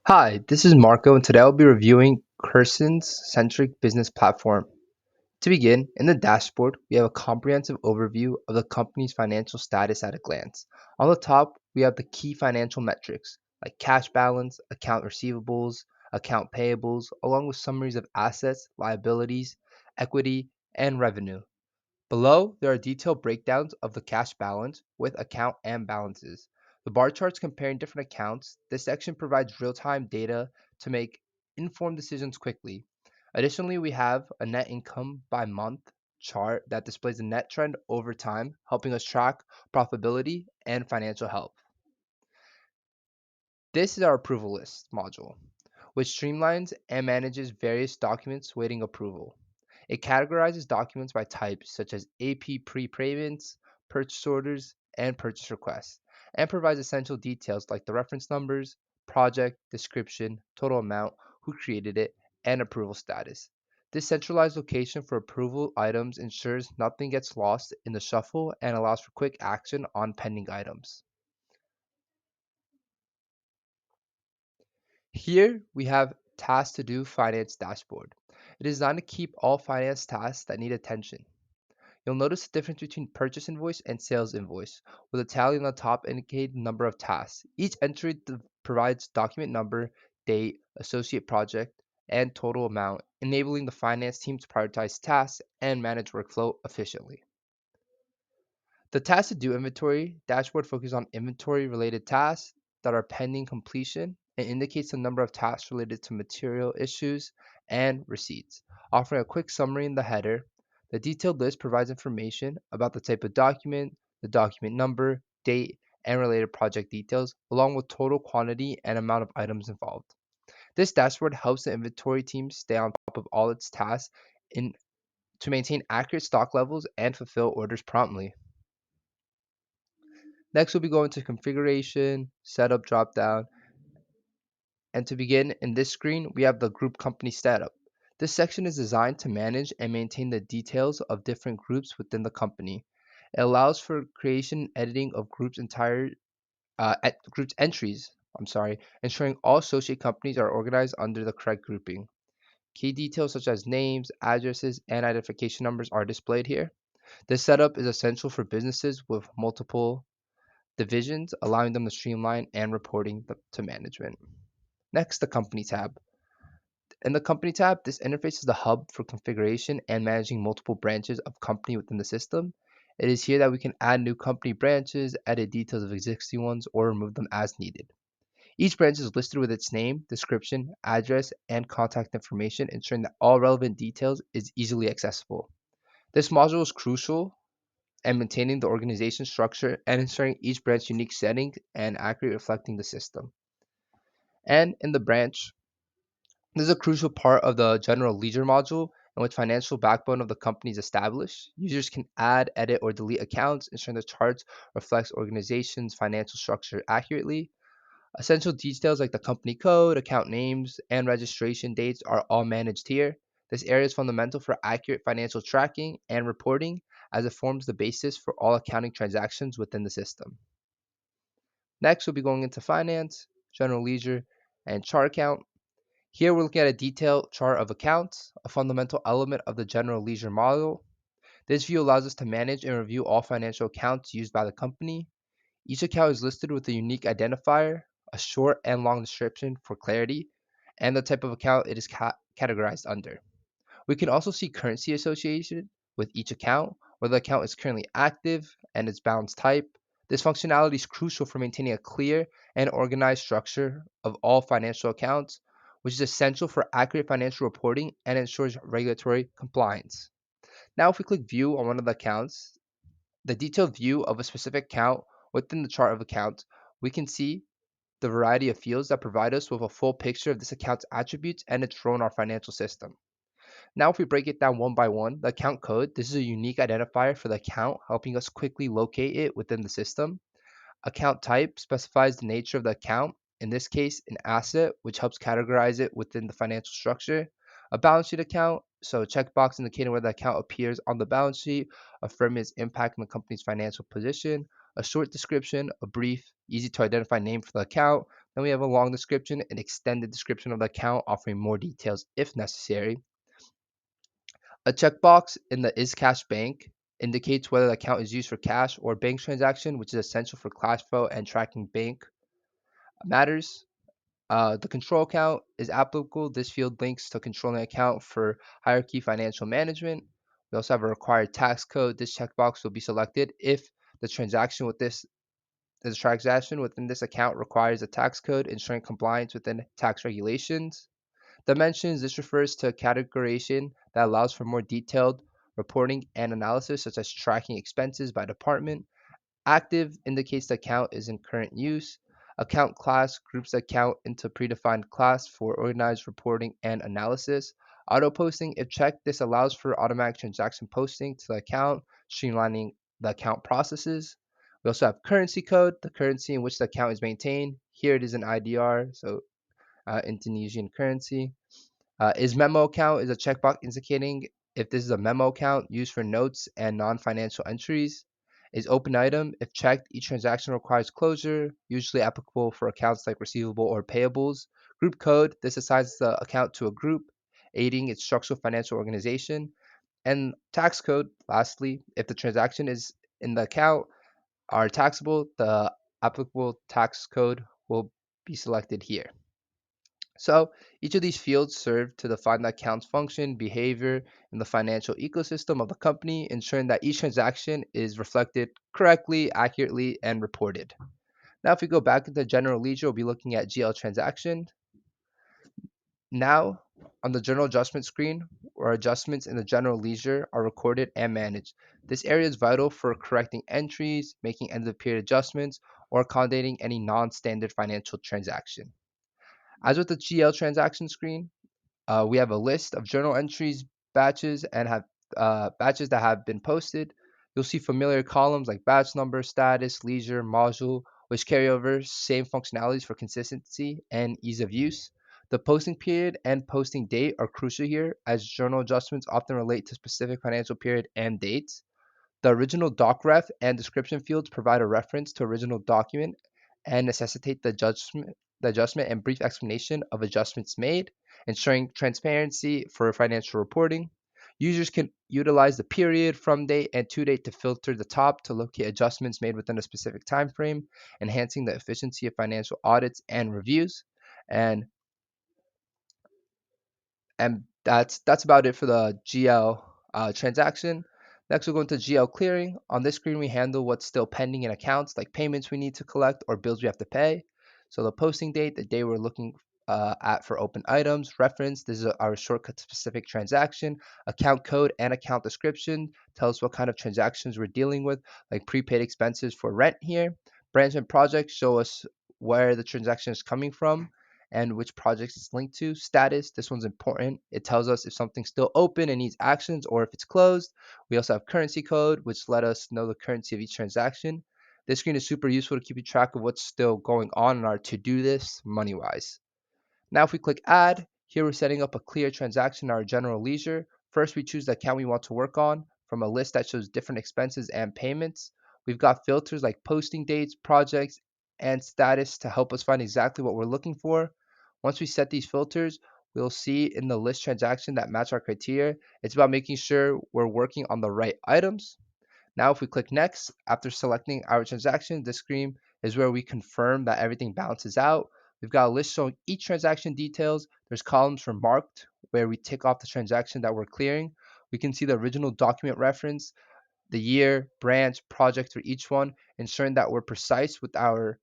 Hi, this is Marco, and today I'll be reviewing Cuscen's centric business platform. To begin, in the dashboard, we have a comprehensive overview of the company's financial status at a glance. On the top, we have the key financial metrics like cash balance, account receivables, account payables, along with summaries of assets, liabilities, equity, and revenue. Below, there are detailed breakdowns of the cash balance with account and balances. The bar charts comparing different accounts. This section provides real-time data to make informed decisions quickly. Additionally, we have a net income by month chart that displays the net trend over time, helping us track profitability and financial health. This is our approval list module, which streamlines and manages various documents waiting approval. It categorizes documents by types such as AP prepayments, purchase orders, and purchase requests, and provides essential details like the reference numbers, project, description, total amount, who created it, and approval status. This centralized location for approval items ensures nothing gets lost in the shuffle and allows for quick action on pending items. Here we have Task to Do Finance Dashboard. It is designed to keep all finance tasks that need attention. You'll notice the difference between purchase invoice and sales invoice, with a tally on the top indicating the number of tasks. Each entry provides document number, date, associate project, and total amount, enabling the finance team to prioritize tasks and manage workflow efficiently. The Task to Do inventory dashboard focuses on inventory related tasks that are pending completion and indicates the number of tasks related to material issues and receipts, offering a quick summary in the header. The detailed list provides information about the type of document, the document number, date, and related project details, along with total quantity and amount of items involved. This dashboard helps the inventory team stay on top of all its tasks in, to maintain accurate stock levels and fulfill orders promptly. Next, we'll be going to configuration, setup dropdown, and to begin in this screen, we have the group company setup. This section is designed to manage and maintain the details of different groups within the company. It allows for creation and editing of groups entries. Ensuring all associate companies are organized under the correct grouping. Key details such as names, addresses, and identification numbers are displayed here. This setup is essential for businesses with multiple divisions, allowing them to streamline and reporting to management. Next, the Company tab. In the Company tab, this interface is the hub for configuration and managing multiple branches of company within the system. It is here that we can add new company branches, edit details of existing ones, or remove them as needed. Each branch is listed with its name, description, address, and contact information, ensuring that all relevant details is easily accessible. This module is crucial and maintaining the organization structure and ensuring each branch unique setting and accurately reflecting the system. And in the branch, this is a crucial part of the general ledger module in which financial backbone of the company is established. Users can add, edit, or delete accounts, ensuring the charts reflects organization's financial structure accurately. Essential details like the company code, account names, and registration dates are all managed here. This area is fundamental for accurate financial tracking and reporting as it forms the basis for all accounting transactions within the system. Next, we'll be going into finance, general ledger, and chart account. Here we're looking at a detailed chart of accounts, a fundamental element of the general ledger model. This view allows us to manage and review all financial accounts used by the company. Each account is listed with a unique identifier, a short and long description for clarity, and the type of account it is categorized under. We can also see currency association with each account, where the account is currently active and its balance type. This functionality is crucial for maintaining a clear and organized structure of all financial accounts, which is essential for accurate financial reporting and ensures regulatory compliance. Now, if we click View on one of the accounts, the detailed view of a specific account within the chart of accounts, we can see the variety of fields that provide us with a full picture of this account's attributes and its role in our financial system. Now, if we break it down one by one, the account code, this is a unique identifier for the account, helping us quickly locate it within the system. Account type specifies the nature of the account, in this case, an asset, which helps categorize it within the financial structure. A balance sheet account, so a checkbox indicating where the account appears on the balance sheet, affirming its impact on the company's financial position. A short description, a brief, easy to identify name for the account. Then we have a long description, an extended description of the account offering more details if necessary. A checkbox in the Is Cash Bank indicates whether the account is used for cash or bank transaction, which is essential for cash flow and tracking bank matters. The control account is applicable. This field links to controlling account for hierarchy financial management. We also have a required tax code. This checkbox will be selected if the transaction with this transaction within this account requires a tax code, ensuring compliance within tax regulations. Dimensions, this refers to a categorization that allows for more detailed reporting and analysis, such as tracking expenses by department. Active indicates the account is in current use. Account class groups the account into predefined class for organized reporting and analysis. Auto posting, if checked, this allows for automatic transaction posting to the account, streamlining the account processes. We also have currency code, the currency in which the account is maintained. Here it is in IDR, so Indonesian currency. Is memo account is a checkbox indicating if this is a memo account used for notes and non-financial entries. Is open item, if checked, each transaction requires closure, usually applicable for accounts like receivable or payables. Group code, this assigns the account to a group, aiding its structural financial organization. And tax code, lastly, if the transaction is in the account are taxable, the applicable tax code will be selected here. So each of these fields serve to define the account's function, behavior, and the financial ecosystem of the company, ensuring that each transaction is reflected correctly, accurately, and reported. Now, if we go back into general ledger, we'll be looking at GL transaction. Now, on the general adjustment screen, where adjustments in the general ledger are recorded and managed. This area is vital for correcting entries, making end of period adjustments, or accommodating any non-standard financial transaction. As with the GL transaction screen, we have a list of journal entries, batches, and have batches that have been posted. You'll see familiar columns like batch number, status, leisure, module, which carry over same functionalities for consistency and ease of use. The posting period and posting date are crucial here, as journal adjustments often relate to specific financial period and dates. The original doc ref and description fields provide a reference to original document and necessitate the adjustment and brief explanation of adjustments made, ensuring transparency for financial reporting. Users can utilize the period, from date, and to date to filter the top to locate adjustments made within a specific time frame, enhancing the efficiency of financial audits and reviews. And that's about it for the GL transaction. Next, we'll go into GL clearing. On this screen, we handle what's still pending in accounts, like payments we need to collect or bills we have to pay. So the posting date, the day we're looking at for open items. Reference, this is our shortcut to specific transaction. Account code and account description tell us what kind of transactions we're dealing with, like prepaid expenses for rent here. Branch and project show us where the transaction is coming from and which projects it's linked to. Status, this one's important. It tells us if something's still open and needs actions or if it's closed. We also have currency code, which let us know the currency of each transaction. This screen is super useful to keep track of what's still going on in our to-do list money-wise. Now if we click add, here we're setting up a clear transaction in our general ledger. First, we choose the account we want to work on from a list that shows different expenses and payments. We've got filters like posting dates, projects, and status to help us find exactly what we're looking for. Once we set these filters, we'll see in the list transaction that match our criteria. It's about making sure we're working on the right items. Now, if we click next, after selecting our transaction, this screen is where we confirm that everything balances out. We've got a list showing each transaction details. There's columns for marked, where we tick off the transaction that we're clearing. We can see the original document reference, the year, branch, project for each one, ensuring that we're precise with our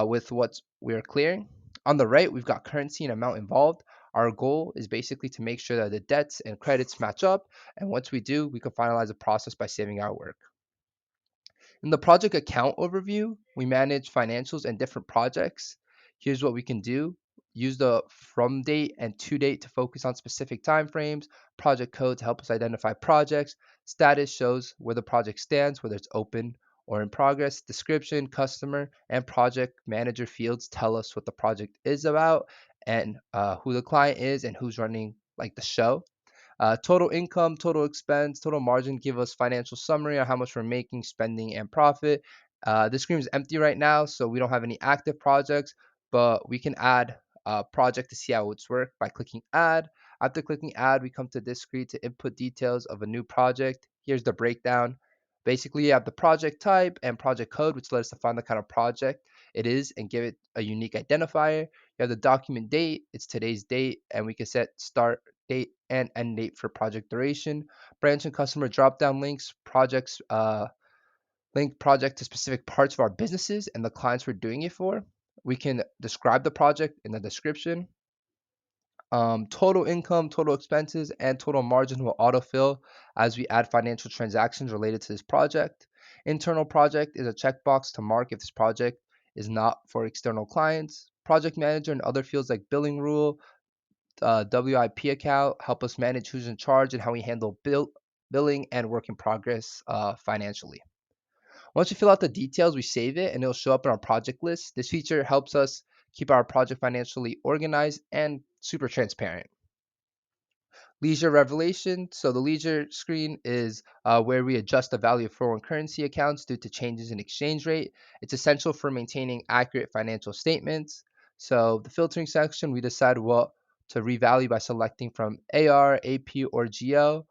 with what we're clearing. On the right, we've got currency and amount involved. Our goal is basically to make sure that the debts and credits match up, and once we do, we can finalize the process by saving our work. In the project account overview, we manage financials and different projects. Here's what we can do. Use the from date and to date to focus on specific timeframes. Project code to help us identify projects. Status shows where the project stands, whether it's open or in progress. Description, customer, and project manager fields tell us what the project is about and who the client is and who's running like the show. Total income, total expense, total margin give us financial summary on how much we're making, spending, and profit. This screen is empty right now, so we don't have any active projects, but we can add a project to see how it's work by clicking add. After clicking add, we come to this screen to input details of a new project. Here's the breakdown. Basically, you have the project type and project code, which lets us to find the kind of project it is and give it a unique identifier. You have the document date, it's today's date, and we can set start date and end date for project duration. Branch and customer drop-down links, projects, link project to specific parts of our businesses and the clients we're doing it for. We can describe the project in the description. Total income, total expenses, and total margin will autofill as we add financial transactions related to this project. Internal project is a checkbox to mark if this project is not for external clients. Project manager and other fields like billing rule, WIP account help us manage who's in charge and how we handle billing and work in progress financially. Once we fill out the details, we save it and it'll show up in our project list. This feature helps us keep our project financially organized and super transparent. Leisure revelation. So the leisure screen is where we adjust the value of foreign currency accounts due to changes in exchange rate. It's essential for maintaining accurate financial statements. So the filtering section, we decide what to revalue by selecting from AR, AP, or GL.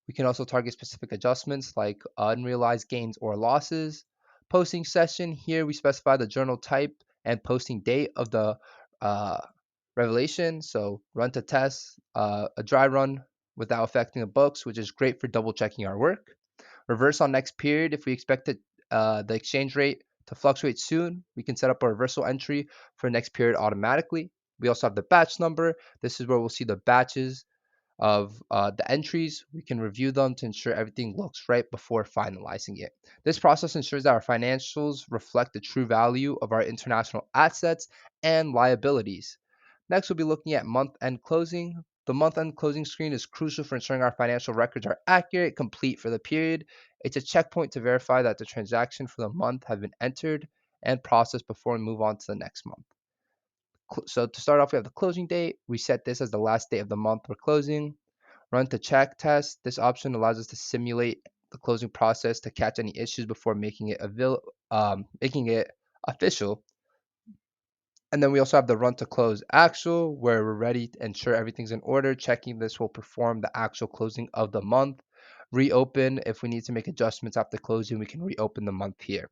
We can also target specific adjustments like unrealized gains or losses. Posting session, here we specify the journal type and posting date of the uh, revelation. So run to test, a dry run without affecting the books, which is great for double checking our work. Reverse on next period. If we expect the exchange rate to fluctuate soon, we can set up a reversal entry for next period automatically. We also have the batch number. This is where we'll see the batches of the entries. We can review them to ensure everything looks right before finalizing it. This process ensures that our financials reflect the true value of our international assets and liabilities. Next, we'll be looking at month-end closing. The month-end closing screen is crucial for ensuring our financial records are accurate, complete for the period. It's a checkpoint to verify that the transaction for the month have been entered and processed before we move on to the next month. So to start off, we have the closing date. We set this as the last day of the month we're closing. Run to check test. This option allows us to simulate the closing process to catch any issues before making it official. And then we also have the run to close actual, where we're ready to ensure everything's in order. Checking this will perform the actual closing of the month. Reopen, if we need to make adjustments after closing, we can reopen the month here.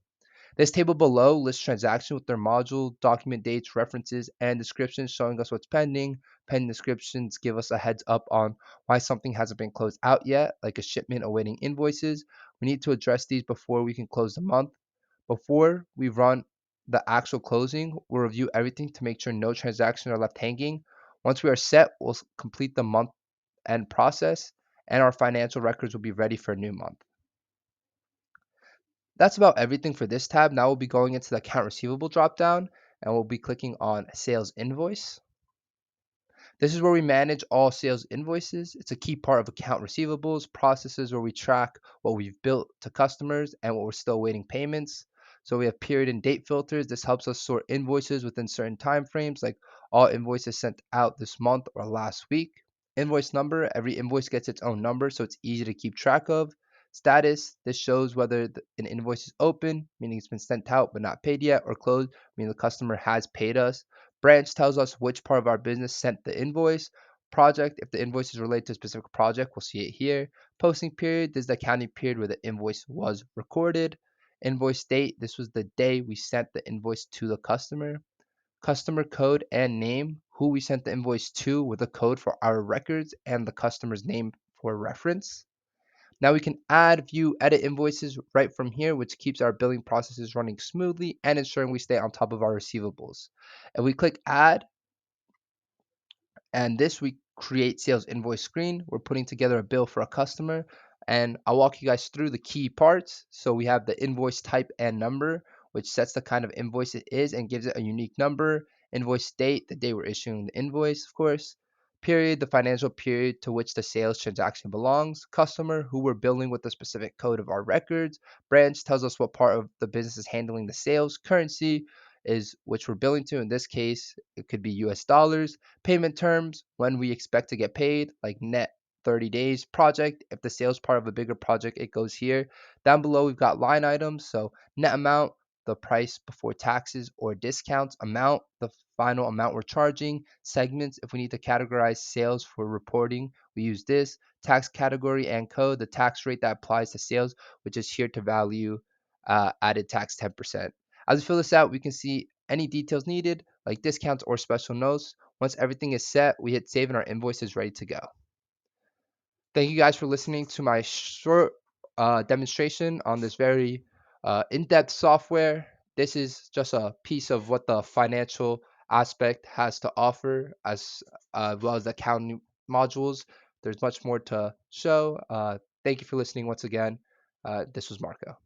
This table below lists transactions with their module, document dates, references, and descriptions showing us what's pending. Pending descriptions give us a heads up on why something hasn't been closed out yet, like a shipment awaiting invoices. We need to address these before we can close the month. Before we run the actual closing, we'll review everything to make sure no transactions are left hanging. Once we are set, we'll complete the month end process and our financial records will be ready for a new month. That's about everything for this tab. Now we'll be going into the account receivable dropdown and we'll be clicking on sales invoice. This is where we manage all sales invoices. It's a key part of account receivables, processes where we track what we've built to customers and what we're still awaiting payments. So we have period and date filters. This helps us sort invoices within certain time frames, like all invoices sent out this month or last week. Invoice number, every invoice gets its own number, so it's easy to keep track of. Status, this shows whether an invoice is open, meaning it's been sent out but not paid yet, or closed, meaning the customer has paid us. Branch tells us which part of our business sent the invoice. Project, if the invoice is related to a specific project, we'll see it here. Posting period, this is the accounting period where the invoice was recorded. Invoice date, this was the day we sent the invoice to the customer. Customer code and name, who we sent the invoice to with a code for our records and the customer's name for reference. Now we can add, view, edit invoices right from here, which keeps our billing processes running smoothly and ensuring we stay on top of our receivables. If we click add, and this we create sales invoice screen. We're putting together a bill for a customer, and I'll walk you guys through the key parts. So we have the invoice type and number, which sets the kind of invoice it is and gives it a unique number. Invoice date, the day we're issuing the invoice, of course. Period, the financial period to which the sales transaction belongs. Customer, who we're billing with the specific code of our records. Branch tells us what part of the business is handling the sales. Currency is which we're billing to. In this case, it could be US dollars. Payment terms, when we expect to get paid, like net 30 days. Project, if the sales part of a bigger project, it goes here. Down below, we've got line items. So net amount, the price before taxes or discounts, amount, the final amount we're charging, segments, if we need to categorize sales for reporting, we use this, tax category and code, the tax rate that applies to sales, which is here to value added tax 10%. As we fill this out, we can see any details needed, like discounts or special notes. Once everything is set, we hit save and our invoice is ready to go. Thank you guys for listening to my short demonstration on this very in-depth software. This is just a piece of what the financial aspect has to offer, as well as the accounting modules. There's much more to show. Thank you for listening once again. This was Marco.